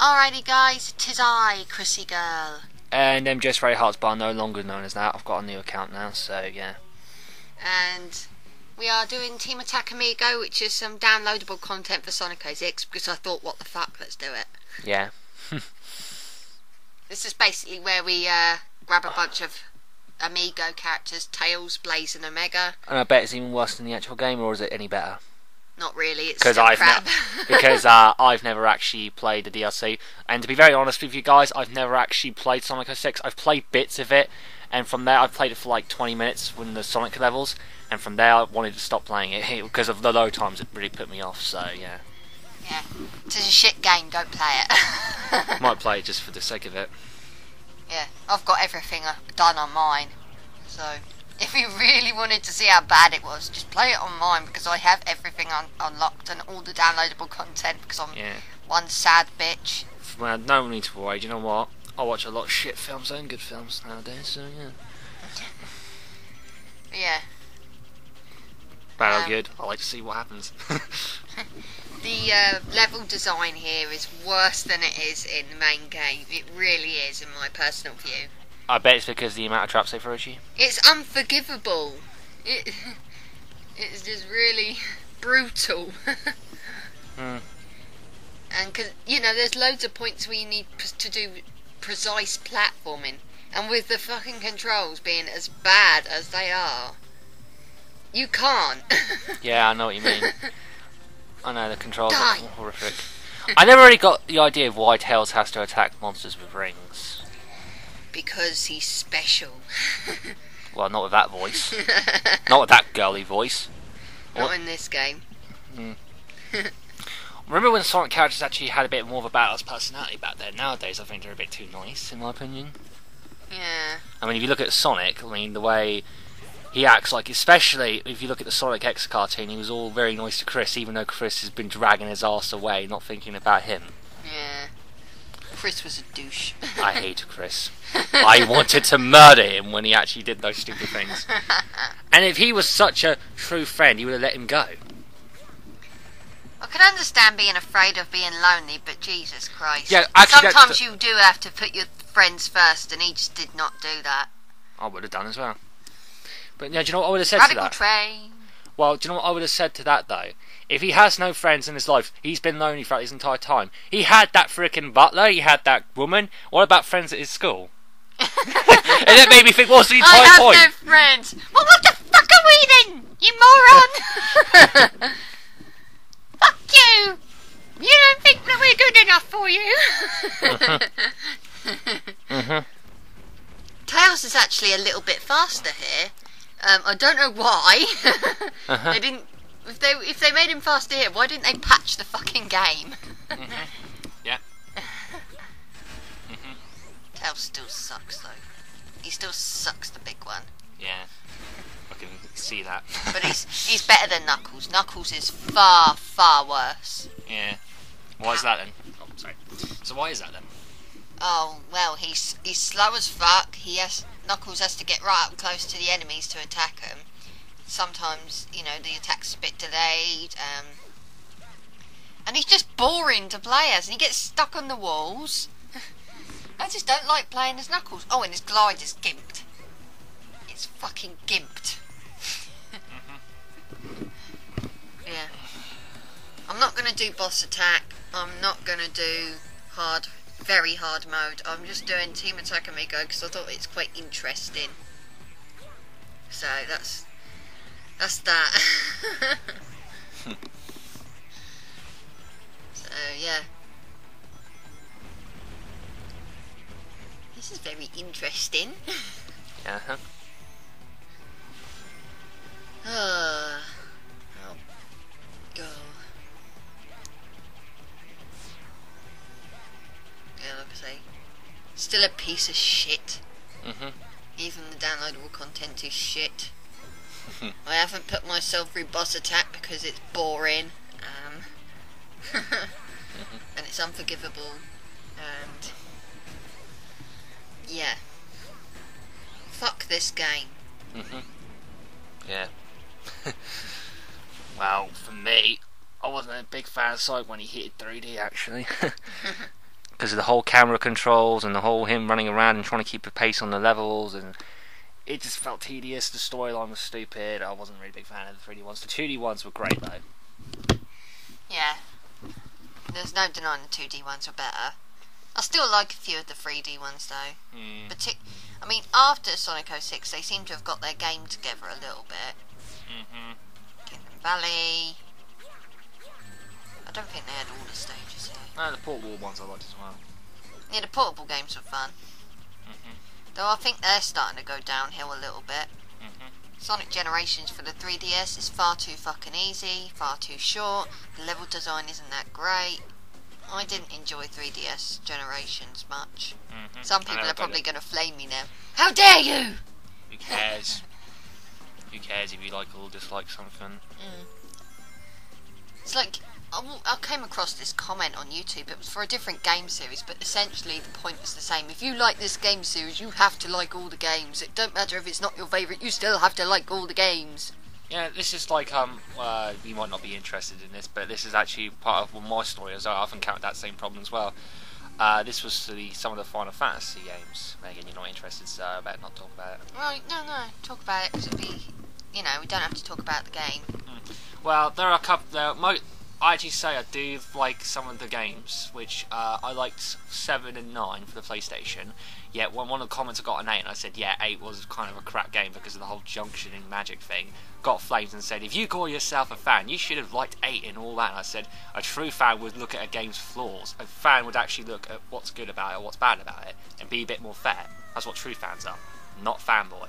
Alrighty guys, 'tis I, ChrissieGirl. And I'm just Ray Hearts, but I'm no longer known as that. I've got a new account now, so yeah. And we are doing Team Attack Amigo, which is some downloadable content for Sonic 06, because I thought, what the fuck, let's do it. Yeah. This is basically where we grab a bunch of Amigo characters, Tails, Blaze and Omega. And I bet it's even worse than the actual game, or is it any better? Not really, it's still crap. Because I've never actually played the DLC, and to be very honest with you guys, I've never actually played Sonic 06. I've played bits of it, and from there I've played it for like 20 minutes when the Sonic levels, and from there I wanted to stop playing it because of the low times. It really put me off, so yeah. Yeah, it's a shit game, don't play it. Might play it just for the sake of it. Yeah, I've got everything done on mine, so if you really wanted to see how bad it was, just play it on mine, because I have everything unlocked and all the downloadable content, because I'm one sad bitch. Well, no need to worry, do you know what? I watch a lot of shit films and good films nowadays, so yeah. Yeah. Bad or good, I like to see what happens. The level design here is worse than it is in the main game. It really is, in my personal view. I bet it's because of the amount of traps they throw at you. It's unforgivable. It's just really brutal. And cause, you know, there's loads of points where you need to do precise platforming, and with the fucking controls being as bad as they are, you can't. Yeah, I know what you mean. I know, the controls are horrific. I never really got the idea of why Tails has to attack monsters with rings. Because he's special. Well, not with that voice. Not with that girly voice. Not in this game. Remember when Sonic characters actually had a bit more of a badass personality back then? Nowadays, I think they're a bit too nice, in my opinion. Yeah. I mean, if you look at Sonic, I mean, the way he acts, like, especially if you look at the Sonic X cartoon, he was all very nice to Chris, even though Chris has been dragging his ass away, not thinking about him. Yeah. Chris was a douche. I hate Chris. I wanted to murder him when he actually did those stupid things. And if he was such a true friend, he would have let him go. I could understand being afraid of being lonely, but Jesus Christ. Yeah, actually, sometimes you do have to put your friends first, and he just did not do that. I would have done as well. But yeah, do you know what I would have said Radical to that? train. Well, do you know what I would have said to that, though? If he has no friends in his life, he's been lonely throughout his entire time. He had that frickin' butler, he had that woman. What about friends at his school? And that made me think, what's the entire point? I have no friends. Well, what the fuck are we then, you moron? Fuck you. You don't think that we're good enough for you? Tails is actually a little bit faster here. I don't know why. They didn't. If they made him faster here, why didn't they patch the fucking game? Yeah. Tails still sucks though. He still sucks, the big one. Yeah. I can see that. But he's better than Knuckles. Knuckles is far, far worse. Yeah. Why is that then? Oh, sorry. So why is that then? Oh well, he's slow as fuck. Knuckles has to get right up close to the enemies to attack them. Sometimes, you know, the attack's a bit delayed. And he's just boring to play as, and he gets stuck on the walls. I just don't like playing as Knuckles. Oh, and his glide is gimped. It's fucking gimped. Yeah. I'm not going to do boss attack. I'm not going to do very hard mode. I'm just doing Team Attack Amigo because I thought it's quite interesting. So that's that. So yeah. This is very interesting. Uh-huh. Oh God. Yeah, like I say, still a piece of shit. Even the downloadable content is shit. I haven't put myself through boss attack because it's boring. And it's unforgivable. And yeah. Fuck this game. Yeah. Well, for me, I wasn't a big fan of Sonic when he hit 3D, actually. because of the whole camera controls and the whole him running around and trying to keep a pace on the levels, and it just felt tedious. The storyline was stupid. I wasn't really a big fan of the 3D ones. The 2D ones were great though. Yeah. There's no denying the 2D ones were better. I still like a few of the 3D ones though. I mean, after Sonic 06, they seem to have got their game together a little bit. Kingdom Valley. I don't think they had all the stages here. No, the portable ones I liked as well. Yeah, the portable games were fun. Though I think they're starting to go downhill a little bit. Sonic Generations for the 3DS is far too fucking easy, far too short. The level design isn't that great. I didn't enjoy 3DS Generations much. Some people are probably going to flame me now. How dare you! Who cares? Who cares if you like or dislike something? It's like, I came across this comment on YouTube. It was for a different game series, but essentially the point was the same. If you like this game series, you have to like all the games. It don't matter if it's not your favourite, you still have to like all the games. Yeah, this is like, you might not be interested in this, but this is actually part of my story as well. I've encountered that same problem as well. This was some of the Final Fantasy games. Again, you're not interested, so I better not talk about it. Right, no, talk about it, because it'll be, we don't have to talk about the game. Well, there are a couple, I actually say I do like some of the games, which I liked 7 and 9 for the PlayStation. Yet when one of the comments I got an 8, and I said, yeah, 8 was kind of a crap game because of the whole junctioning magic thing. Got flames and said, if you call yourself a fan, you should have liked 8 and all that. And I said, a true fan would look at a game's flaws. A fan would actually look at what's good about it or what's bad about it, and be a bit more fair. That's what true fans are, not fanboy.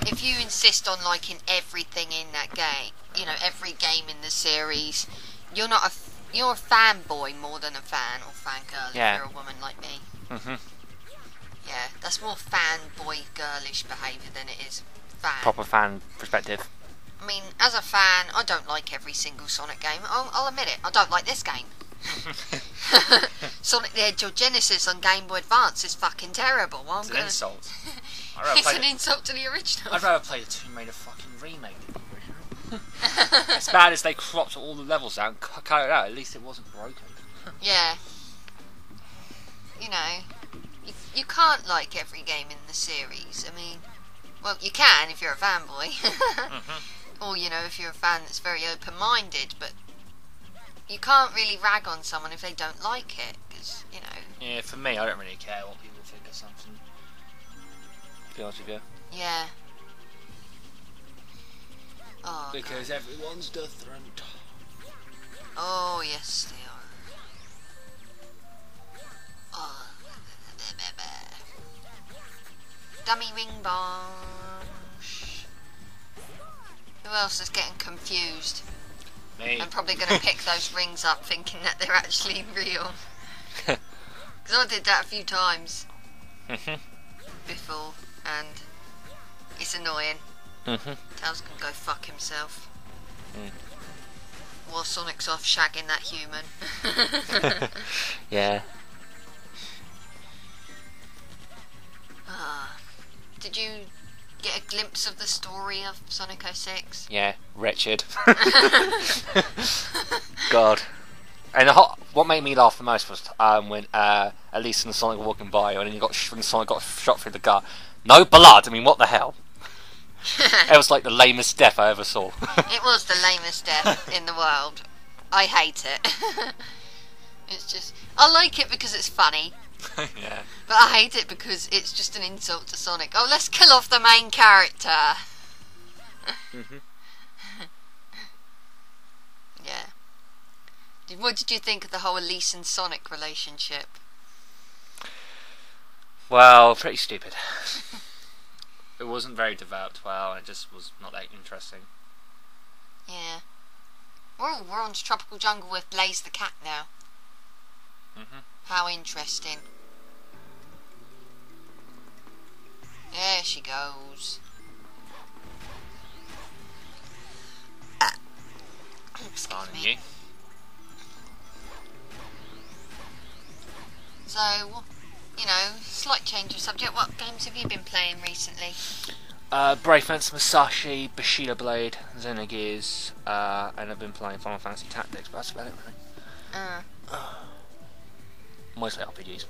If you insist on liking everything in that game, every game in the series, you're a fanboy more than a fan or fangirl if you're a woman like me. Yeah, that's more fanboy girlish behaviour than it is fan. Proper fan perspective. I mean, as a fan, I don't like every single Sonic game. I'll admit it, I don't like this game. Sonic the Hedgehog Genesis on Game Boy Advance is fucking terrible. It's an insult. It's an insult to the original. I'd rather play the Tomb Raider fucking remake than the original. As bad as they cropped all the levels out and cut it out, at least it wasn't broken. Yeah. You can't like every game in the series. I mean, well, you can if you're a fanboy. Or, if you're a fan that's very open-minded, but you can't really rag on someone if they don't like it, because, Yeah, for me, I don't really care what people think of something. To be honest with you. Yeah. Oh, because God. Everyone's different. Oh, yes, they are. Oh. Dummy ring bombs. Who else is getting confused? Me. I'm probably going to pick those rings up thinking that they're actually real. Because I did that a few times before, and it's annoying. Tails can go fuck himself. While Sonic's off shagging that human. Yeah. Did you get a glimpse of the story of Sonic 06? Yeah, wretched. God. And what made me laugh the most was when Elise and Sonic were walking by, and then when Sonic got shot through the gut. No blood. I mean, what the hell? It was like the lamest death I ever saw. It was the lamest death in the world. I hate it. It's just, I like it because it's funny. Yeah. But I hate it because it's just an insult to Sonic. Oh, let's kill off the main character. Yeah. What did you think of the whole Elise and Sonic relationship? Well, pretty stupid. It wasn't very developed well, and it just was not that interesting. Yeah. We're on Tropical Jungle with Blaze the cat now. How interesting. There she goes. Excuse me. So, slight change of subject. What games have you been playing recently? Brave Fence, Musashi, Bushido Blade, Xenogears, and I've been playing Final Fantasy Tactics, but that's about it, really. Mostly RPGs.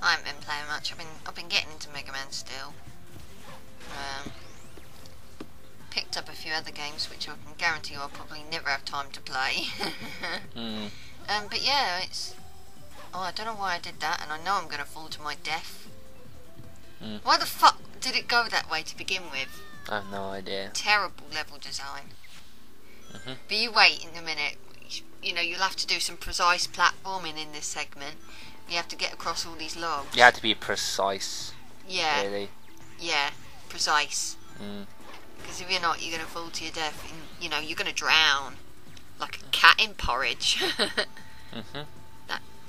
I haven't been playing much. I've been getting into Mega Man still. Picked up a few other games which I can guarantee you I'll probably never have time to play. But yeah, it's... Oh, I don't know why I did that, and I know I'm going to fall to my death. Why the fuck did it go that way to begin with? I have no idea. Terrible level design. But you wait in a minute. You know, you'll have to do some precise platforming in this segment. You have to get across all these logs. You have to be precise. Yeah. Really. Yeah, precise. Because if you're not, you're going to fall to your death. And, you know, you're going to drown. Like a cat in porridge.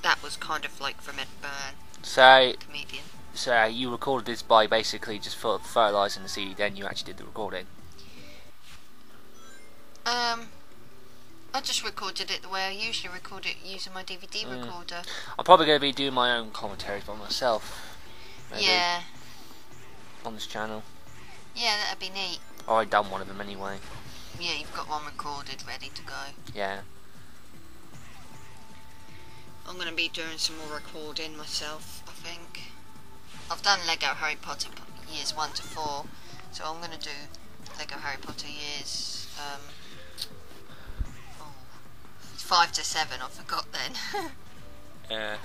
That was kind of like from Ed Byrne. So, comedian. So you recorded this by basically just fertilising the CD, then you actually did the recording? I just recorded it the way I usually record it, using my DVD recorder. I'm probably going to be doing my own commentaries by myself. Maybe, yeah. on this channel. Yeah, that'd be neat. Or I've done one of them anyway. Yeah, you've got one recorded, ready to go. Yeah. I'm going to be doing some more recording myself, I think. I've done Lego Harry Potter years 1 to 4, so I'm going to do Lego Harry Potter years 5 to 7, I forgot then. Yeah.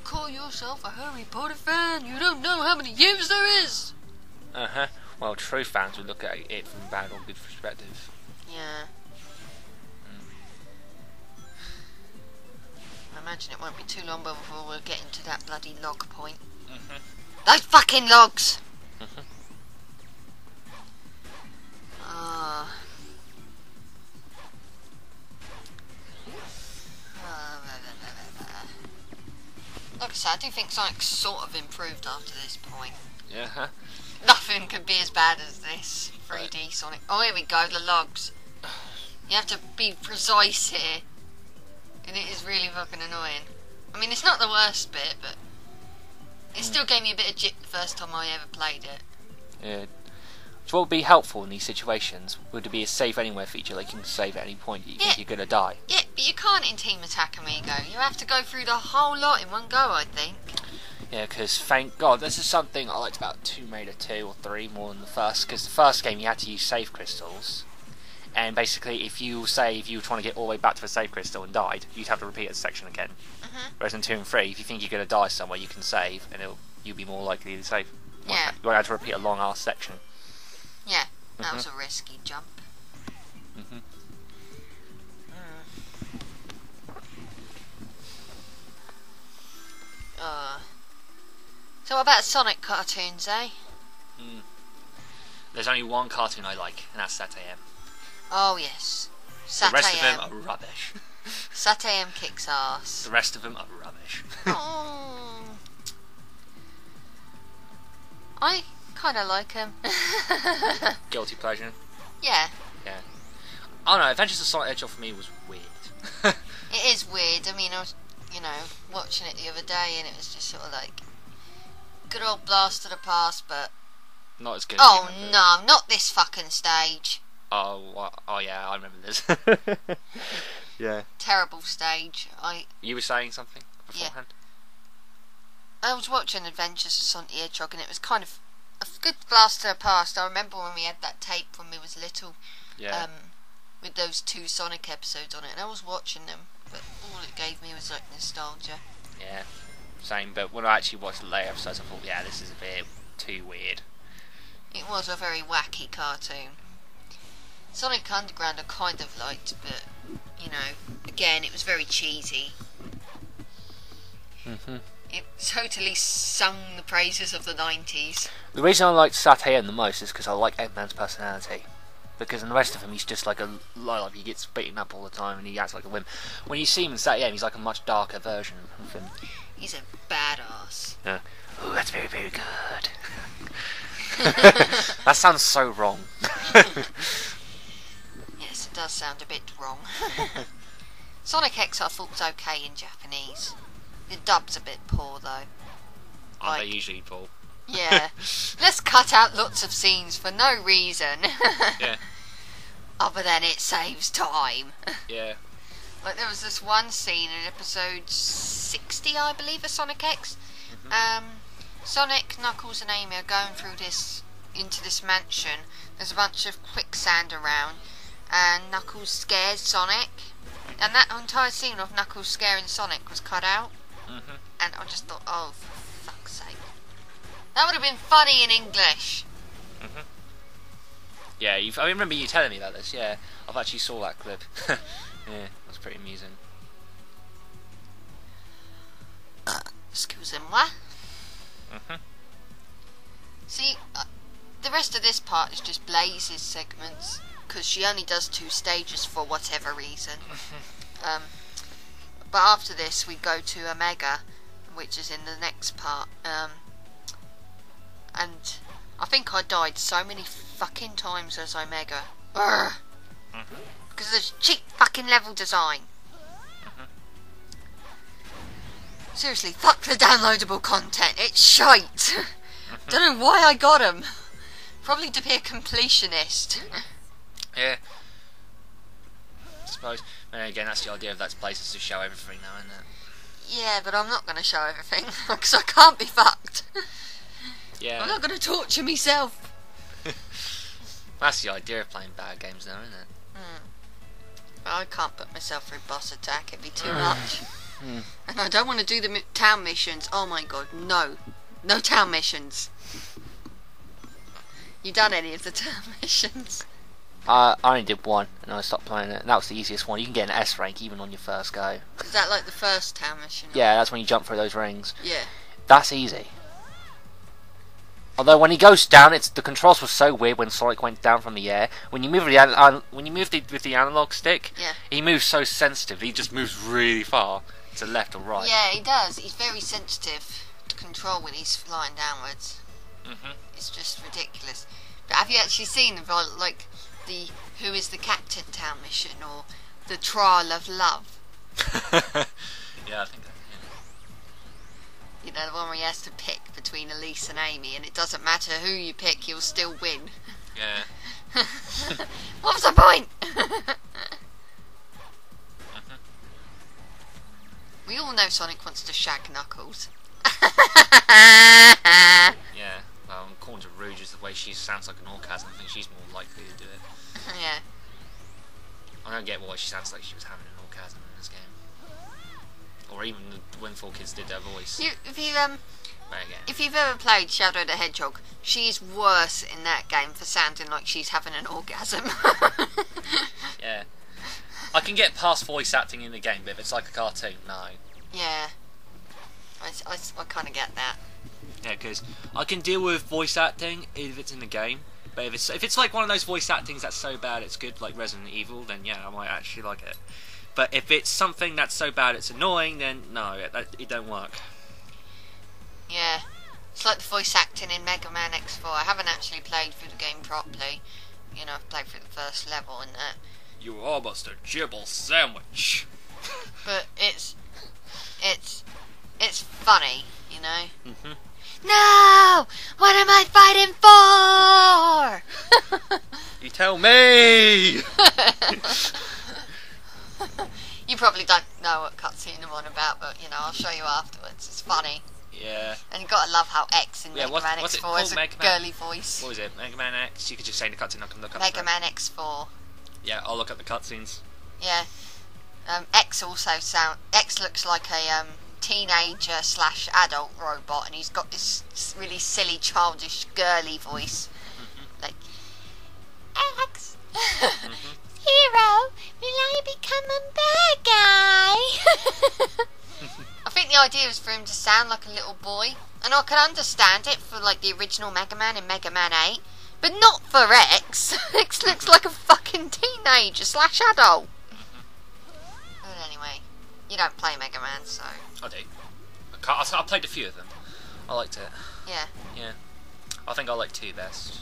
Call yourself a Harry Potter fan, you don't know how many years there is! Well, true fans would look at it from a bad or good perspective. Yeah. I imagine it won't be too long before we'll get into that bloody log point. Those fucking logs! Like I said, I do think Sonic's sort of improved after this point. Yeah. Nothing could be as bad as this 3D Sonic. Oh, here we go, the logs. You have to be precise here. And it is really fucking annoying. I mean, it's not the worst bit, but it still gave me a bit of jip the first time I ever played it. Yeah. So what would be helpful in these situations would be a save anywhere feature, like you can save at any point you think you're going to die. Yeah, but you can't in Team Attack Amigo. You have to go through the whole lot in one go, I think. Yeah, because thank God, this is something I liked about Tomb Raider 2 or 3 more than the first, because the first game you had to use save crystals, and basically if you were trying to get all the way back to the save crystal and died, you'd have to repeat a section again. Whereas in 2 and 3, if you think you're going to die somewhere, you can save, and you'll be more likely to save. Yeah. You won't have to repeat a long ass section. Yeah, that was a risky jump. So what about Sonic cartoons, eh? There's only one cartoon I like, and that's Sat AM. Oh yes, The rest of them are rubbish. Sat AM kicks ass. The rest of them are rubbish. Oh. I kind of like him. Guilty pleasure. Yeah. Yeah. I don't know, Adventures of Sonic the Hedgehog for me was weird. It is weird. I mean, I was, watching it the other day, and it was just sort of like good old blast to the past, but not as good. Oh no, not this fucking stage. Oh yeah, I remember this. Yeah. Terrible stage. You were saying something beforehand? Yeah. I was watching Adventures of Sonic the Hedgehog, and it was kind of a good blast to the past. I remember when we had that tape when we was little. Yeah. With those 2 Sonic episodes on it, and I was watching them, but all it gave me was like nostalgia. Yeah, same, but when I actually watched the later episodes I thought, yeah, this is a bit too weird. It was a very wacky cartoon. Sonic Underground I kind of liked, but, again, it was very cheesy. It totally sung the praises of the 90s. The reason I liked Sat AM the most is because I like Eggman's personality. Because in the rest of him, he's just like he gets beaten up all the time and he acts like a wimp. When you see him in Sat AM, he's like a much darker version of him. He's a badass. Yeah. Oh, that's very, very good. That sounds so wrong. Yes, it does sound a bit wrong. Sonic X I thought was okay in Japanese. The dub's a bit poor though. Aren't they usually poor? Yeah. Let's cut out lots of scenes for no reason. Yeah. Other than it saves time. Yeah. Like there was this one scene in episode 60, I believe, of Sonic X. Sonic, Knuckles, and Amy are going through into this mansion. There's a bunch of quicksand around, and Knuckles scares Sonic. And that entire scene of Knuckles scaring Sonic was cut out. And I just thought, oh, for fuck's sake. That would have been funny in English. Yeah, I remember you telling me about this. Yeah, I've actually saw that clip. Yeah, that's pretty amusing. Excusez-moi. See, the rest of this part is just Blaze's segments, because she only does 2 stages for whatever reason. But after this, we go to Omega, which is in the next part. And I think I died so many fucking times as Omega. Because of this cheap fucking level design. Seriously, fuck the downloadable content. It's shite. Don't know why I got them. Probably to be a completionist. Yeah. I suppose. And again, that's the idea of Let's Places, to show everything now, isn't it? Yeah, but I'm not going to show everything, because I can't be fucked. Yeah. I'm not going to torture myself. That's the idea of playing bad games now, isn't it? I can't put myself through boss attack, it'd be too much. And I don't want to do the town missions. Oh my god, no. No town missions. You done any of the town missions? I only did one, and I stopped playing it. And that was the easiest one. You can get an S rank even on your first go. Is that like the first town mission? Yeah, that's when you jump through those rings. Yeah. That's easy. Although when he goes down, the controls were so weird when Sonic went down from the air. When you move with the analog stick, yeah, he moves so sensitive. He just moves really far to left or right. Yeah, he does. He's very sensitive to control when he's flying downwards. It's just ridiculous. But have you actually seen the Who is the Captain town mission, or the Trial of Love? Yeah, I think that. You know, the one where he has to pick between Elise and Amy, and it doesn't matter who you pick, you'll still win. Yeah. What was the point? We all know Sonic wants to shag Knuckles. Yeah, well, according to Rouge, the way she sounds like an orgasm, I think she's more likely to do it. Yeah. I don't get why she sounds like she was having an orgasm in this game. Or even when 4 Kids did their voice. If you've ever played Shadow the Hedgehog, she's worse in that game for sounding like she's having an orgasm. Yeah. I can get past voice acting in the game, but if it's like a cartoon, no. Yeah. I kind of get that. Yeah, because I can deal with voice acting if it's in the game, but if it's like one of those voice actings that's so bad it's good, like Resident Evil, then yeah, I might actually like it. But if it's something that's so bad it's annoying, then no, it don't work. Yeah. It's like the voice acting in Mega Man X4. I haven't actually played through the game properly. You know, I've played through the first level and that. You're almost a gibble sandwich. But it's funny, you know? No! What am I fighting for? You tell me! You probably don't know what cutscene I'm on about, but you know, I'll show you afterwards. It's funny. Yeah. And you gotta love how X in Mega Man X4 has a girly voice. What was it? Mega Man X? You could just say in the cutscene, I can look up. Mega Man X4. Yeah, I'll look at the cutscenes. Yeah. X looks like a teenager / adult robot, and he's got this really silly, childish, girly voice. Like, X, hero, will I become a bad guy? I think the idea was for him to sound like a little boy, and I can understand it for like the original Mega Man in Mega Man 8, but not for X. X looks like a fucking teenager / adult. But anyway, you don't play Mega Man, so... I do. I played a few of them. I liked it. Yeah. Yeah. I think I like 2 best.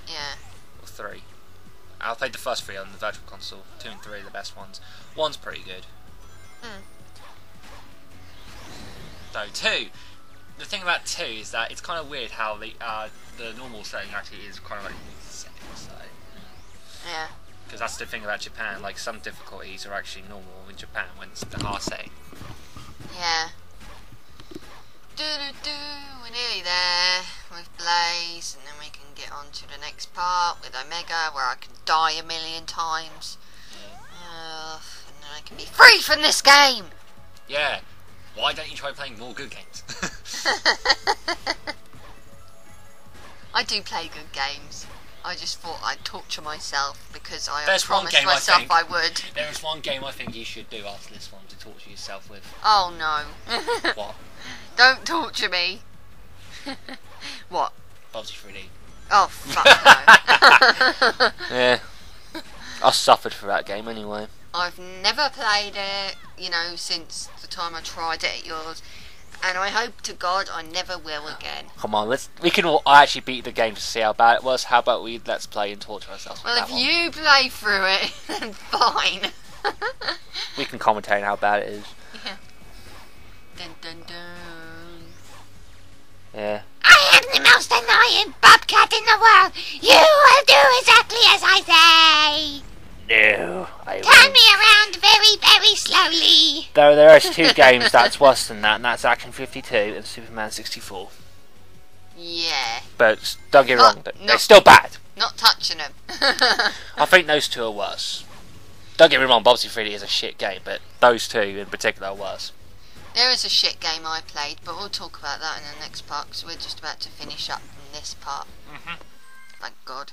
Yeah. Or 3. I played the first 3 on the Virtual Console. 2 and 3 are the best ones. 1's pretty good. Though 2, the thing about 2 is that it's kind of weird how the normal setting actually is kind of like the same. So. Yeah. Because that's the thing about Japan. Like some difficulties are actually normal in Japan when it's the hard setting. Yeah. We're nearly there with Blaze, and then we can get on to the next part with Omega, where I can die a million times. And then I can be free from this game! Yeah. Why don't you try playing more good games? I do play good games. I just thought I'd torture myself because I There's one promised game myself I would. There is one game I think you should do after this one to torture yourself with. Oh no. What? Don't torture me. What? Bobsy 3D. Oh, fuck no. Yeah. I suffered for that game anyway. I've never played it, you know, since the time I tried it at yours. And I hope to God I never will again. Come on, we can all actually beat the game to see how bad it was. How about we let's play and torture ourselves with Well, that if one. you play through it, then fine. We can commentate on how bad it is. Yeah. Dun dun dun. Yeah. I am the most annoying bobcat in the world. You will do exactly as I say. No, I Turn won't. me around very, very slowly. There is two games that's worse than that, and that's Action 52 and Superman 64. Yeah. But don't get me wrong, they're not- still bad. Not touching them. I think those two are worse. Don't get me wrong, Bobsy 3D is a shit game, but those two in particular are worse. There is a shit game I played, but we'll talk about that in the next part, because we're just about to finish up in this part. Thank God.